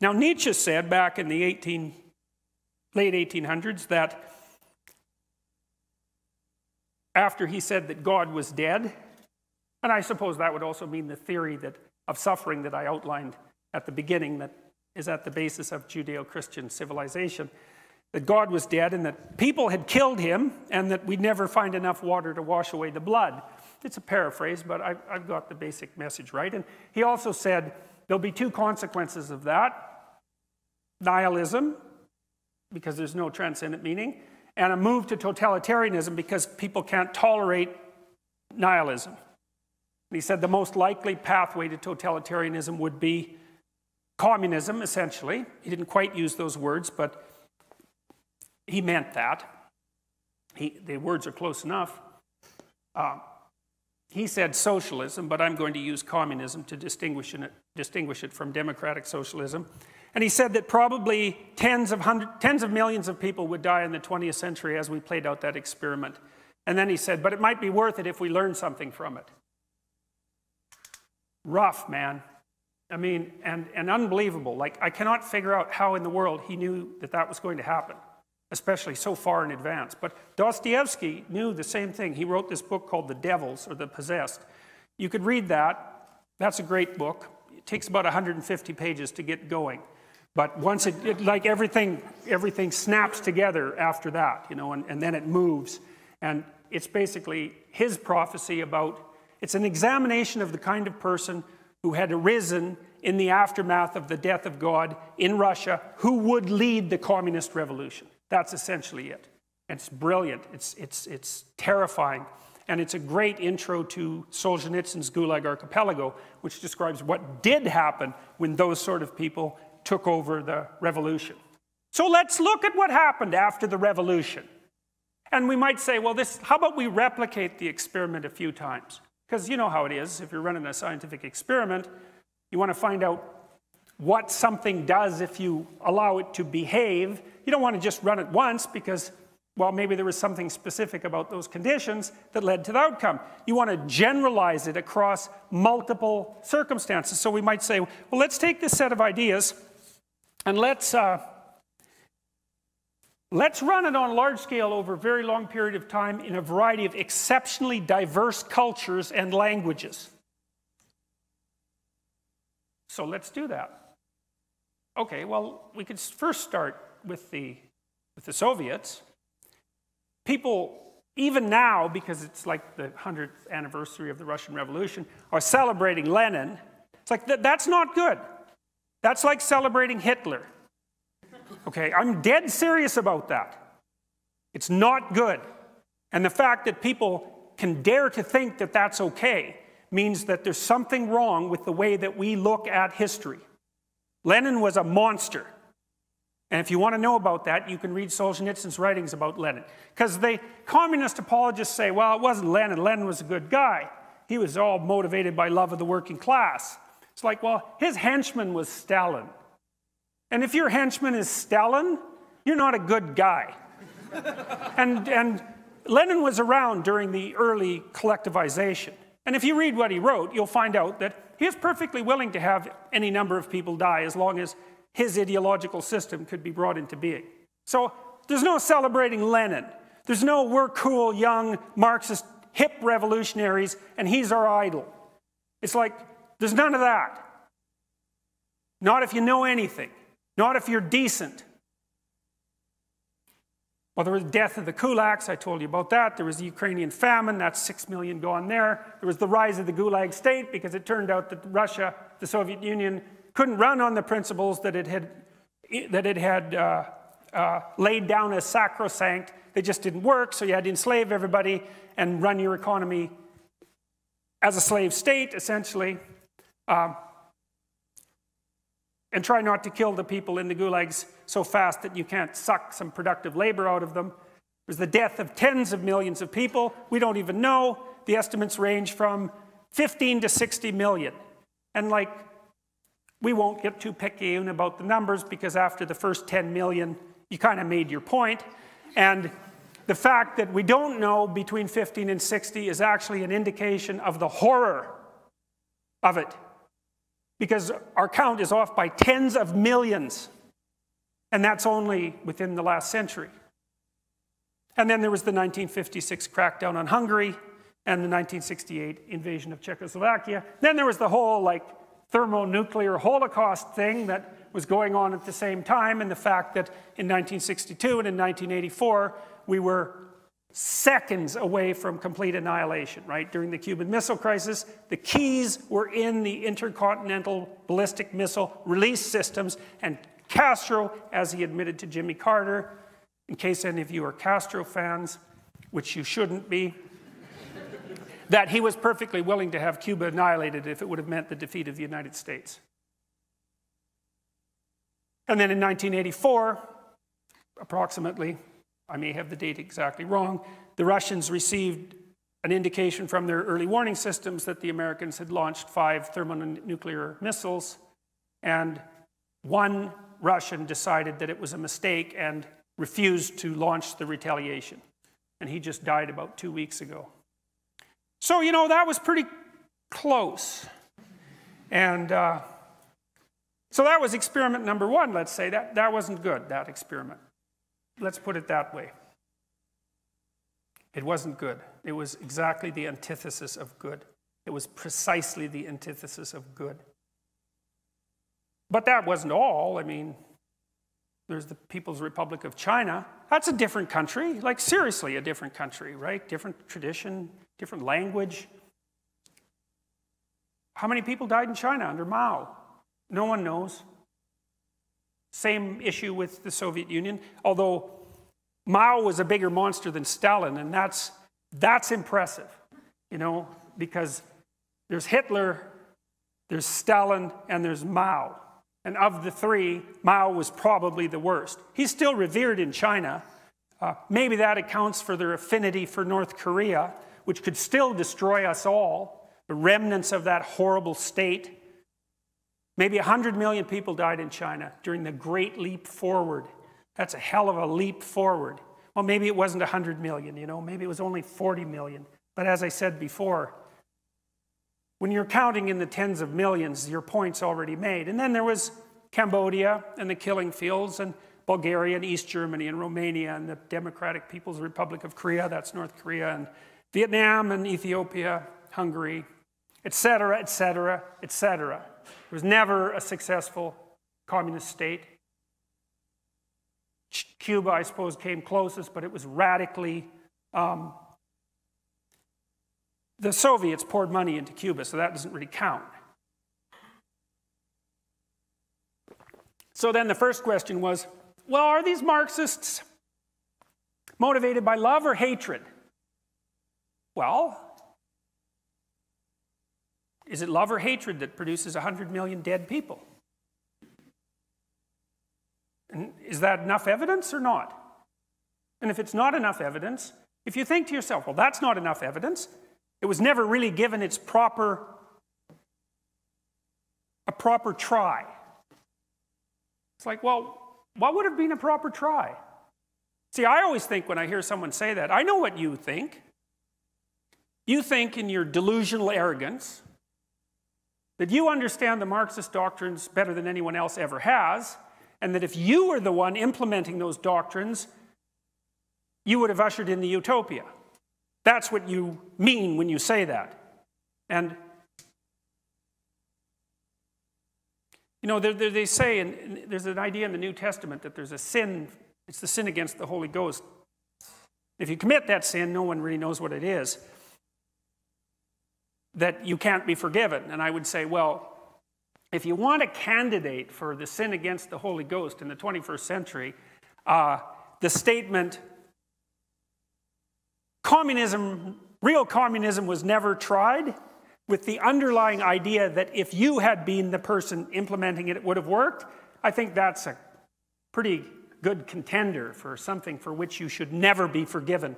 Now, Nietzsche said back in the late 1800s that after he said that God was dead, and I suppose that would also mean the theory of suffering that I outlined at the beginning that is at the basis of Judeo-Christian civilization, that God was dead and that people had killed him and that we'd never find enough water to wash away the blood. It's a paraphrase, but I've got the basic message right. And he also said there'll be two consequences of that: nihilism, because there's no transcendent meaning, and a move to totalitarianism because people can't tolerate nihilism. And he said the most likely pathway to totalitarianism would be communism, essentially. He didn't quite use those words, but he meant that. The words are close enough. He said socialism, but I'm going to use communism to distinguish it from democratic socialism. And he said that probably tens of millions of people would die in the 20th century as we played out that experiment. And then he said, but it might be worth it if we learn something from it. Rough, man. I mean, and unbelievable. Like, I cannot figure out how in the world he knew that that was going to happen, especially so far in advance. But Dostoevsky knew the same thing. He wrote this book called The Devils, or The Possessed. You could read that. That's a great book. It takes about 150 pages to get going. But once like everything snaps together after that, you know, and then it moves. And it's basically his prophecy about, it's an examination of the kind of person who had arisen in the aftermath of the death of God in Russia, who would lead the communist revolution. That's essentially it. It's brilliant. It's terrifying. And it's a great intro to Solzhenitsyn's Gulag Archipelago, which describes what did happen when those sort of people took over the revolution. So let's look at what happened after the revolution. And we might say, well, how about we replicate the experiment a few times? Because you know how it is. If you're running a scientific experiment, you want to find out what something does if you allow it to behave. You don't want to just run it once because, well, maybe there was something specific about those conditions that led to the outcome. You want to generalize it across multiple circumstances. So we might say, well, let's take this set of ideas and let's run it on a large scale over a very long period of time in a variety of exceptionally diverse cultures and languages. So let's do that. Okay, well, we could first start with the Soviets. People, even now, because it's like the 100th anniversary of the Russian Revolution, are celebrating Lenin. It's like, that's not good. That's like celebrating Hitler. Okay, I'm dead serious about that. It's not good. And the fact that people can dare to think that that's okay means that there's something wrong with the way that we look at history. Lenin was a monster. And if you want to know about that, you can read Solzhenitsyn's writings about Lenin. Because the communist apologists say, well, it wasn't Lenin. Lenin was a good guy. He was all motivated by love of the working class. It's like, well, his henchman was Stalin. And if your henchman is Stalin, you're not a good guy. and Lenin was around during the early collectivization. And if you read what he wrote, you'll find out that he was perfectly willing to have any number of people die as long as his ideological system could be brought into being. So there's no celebrating Lenin. There's no we're cool, young, Marxist, hip revolutionaries, and he's our idol. It's like, there's none of that. Not if you know anything. Not if you're decent. Well, there was the death of the kulaks, I told you about that. There was the Ukrainian famine, that's 6 million gone there. There was the rise of the Gulag state because it turned out that Russia, the Soviet Union, couldn't run on the principles that it had laid down as sacrosanct. They just didn't work, so you had to enslave everybody and run your economy as a slave state, essentially. And try not to kill the people in the gulags so fast that you can't suck some productive labor out of them. There's the death of tens of millions of people. We don't even know. The estimates range from 15 to 60 million. And like, we won't get too picayune about the numbers because after the first 10 million, you kind of made your point. And the fact that we don't know between 15 and 60 is actually an indication of the horror of it. because our count is off by tens of millions. And that's only within the last century. And then there was the 1956 crackdown on Hungary and the 1968 invasion of Czechoslovakia. Then there was the whole like thermonuclear Holocaust thing that was going on at the same time, and the fact that in 1962 and in 1984 we were seconds away from complete annihilation, right? During the Cuban Missile Crisis, the keys were in the intercontinental ballistic missile release systems, and Castro, as he admitted to Jimmy Carter, in case any of you are Castro fans, which you shouldn't be, that he was perfectly willing to have Cuba annihilated if it would have meant the defeat of the United States. And then in 1984, approximately, I may have the date exactly wrong, the Russians received an indication from their early warning systems that the Americans had launched 5 thermonuclear missiles, and one Russian decided that it was a mistake and refused to launch the retaliation. And he just died about 2 weeks ago. So, you know, that was pretty close. And so that was experiment number 1, let's say. That wasn't good, that experiment. Let's put it that way. It wasn't good. It was exactly the antithesis of good. It was precisely the antithesis of good. But that wasn't all. I mean, there's the People's Republic of China. That's a different country, like seriously a different country, right? Different tradition, different language. How many people died in China under Mao? No one knows. Same issue with the Soviet Union, although Mao was a bigger monster than Stalin, and that's impressive, you know, because there's Hitler, there's Stalin, and there's Mao. And of the 3, Mao was probably the worst. He's still revered in China. Maybe that accounts for their affinity for North Korea, which could still destroy us all, the remnants of that horrible state. Maybe 100 million people died in China during the Great Leap Forward. That's a hell of a leap forward. Well, maybe it wasn't 100 million, you know, maybe it was only 40 million. But as I said before, when you're counting in the tens of millions, your point's already made. And then there was Cambodia and the killing fields, and Bulgaria and East Germany and Romania and the Democratic People's Republic of Korea, that's North Korea, and Vietnam and Ethiopia, Hungary, etc., etc., etc. It was never a successful communist state. Cuba, I suppose, came closest, but it was radically... the Soviets poured money into Cuba, so that doesn't really count. So then the first question was, well, are these Marxists motivated by love or hatred? Well, is it love or hatred that produces 100 million dead people? And is that enough evidence or not? And if it's not enough evidence, if you think to yourself, well, that's not enough evidence, it was never really given its a proper try. It's like, well, what would have been a proper try? See, I always think when I hear someone say that, I know what you think. You think in your delusional arrogance that you understand the Marxist doctrines better than anyone else ever has, and that if you were the one implementing those doctrines, you would have ushered in the utopia. That's what you mean when you say that. And, you know, they say, and there's an idea in the New Testament that there's a sin, it's the sin against the Holy Ghost. If you commit that sin, no one really knows what it is, that you can't be forgiven. And I would say, well, if you want a candidate for the sin against the Holy Ghost in the 21st century, the statement, real communism was never tried, with the underlying idea that if you had been the person implementing it, it would have worked, I think that's a pretty good contender for something for which you should never be forgiven.